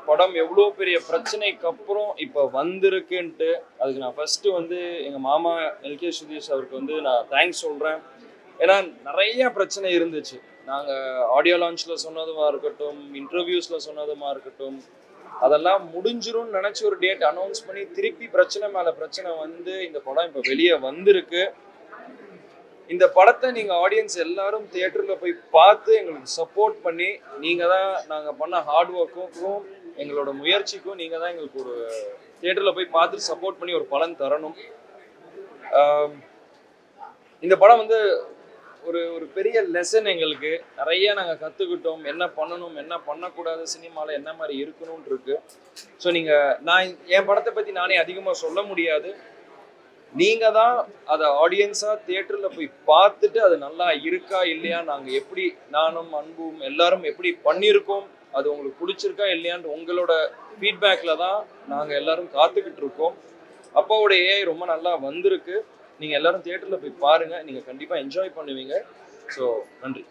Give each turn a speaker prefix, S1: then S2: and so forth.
S1: படம் எவ்வளோ பெரிய பிரச்சனைக்கு அப்புறம் இப்போ வந்திருக்குன்ட்டு அதுக்கு நான் ஃபர்ஸ்ட் வந்து எங்கள் மாமா எல்கே சுதீஷ் அவருக்கு வந்து நான் தேங்க்ஸ் சொல்கிறேன். ஏன்னா நிறைய பிரச்சனை இருந்துச்சு. நாங்கள் ஆடியோ லான்ச்சில் சொன்னதுமா இருக்கட்டும், இன்டர்வியூஸில் சொன்னதுமா இருக்கட்டும், அதெல்லாம் முடிஞ்சிரும்னு நினச்சி ஒரு டேட் அனௌன்ஸ் பண்ணி திருப்பி பிரச்சனை மேலே பிரச்சனை வந்து இந்த படம் இப்போ வெளியே வந்திருக்கு. இந்த படத்தை நீங்கள் ஆடியன்ஸ் எல்லாரும் தியேட்டரில் போய் பார்த்து எங்களுக்கு சப்போர்ட் பண்ணி, நீங்கள் தான் நாங்கள் பண்ண ஹார்ட் ஒர்க்குக்கும் எங்களோட முயற்சிக்கும் நீங்கள் தான் எங்களுக்கு ஒரு தியேட்டரில் போய் பார்த்து சப்போர்ட் பண்ணி ஒரு பலன் தரணும். இந்த படம் வந்து ஒரு ஒரு பெரிய லெசன் எங்களுக்கு நிறைய நாங்கள் கற்றுக்கிட்டோம். என்ன பண்ணணும், என்ன பண்ணக்கூடாது, சினிமாவில் என்ன மாதிரி இருக்கணும்னு இருக்கு. ஸோ நான் என் படத்தை பற்றி நானே அதிகமாக சொல்ல முடியாது. நீங்க தான் அதை ஆடியன்ஸா தியேட்டர்ல போய் பார்த்துட்டு அது நல்லா இருக்கா இல்லையா, நாங்க எப்படி நானும் அன்பும் எல்லாரும் எப்படி பண்ணியிருக்கோம், அது உங்களுக்கு பிடிச்சிருக்கா இல்லையான்னு உங்களோட ஃபீட்பேக்ல தான் நாங்க எல்லாரும் காத்துக்கிட்டு இருக்கோம். அப்பாவோட ஏஐ ரொம்ப நல்லா வந்திருக்கு. நீங்க எல்லாரும் தியேட்டர்ல போய் பாருங்க, நீங்க கண்டிப்பா என்ஜாய் பண்ணுவீங்க. ஸோ நன்றி.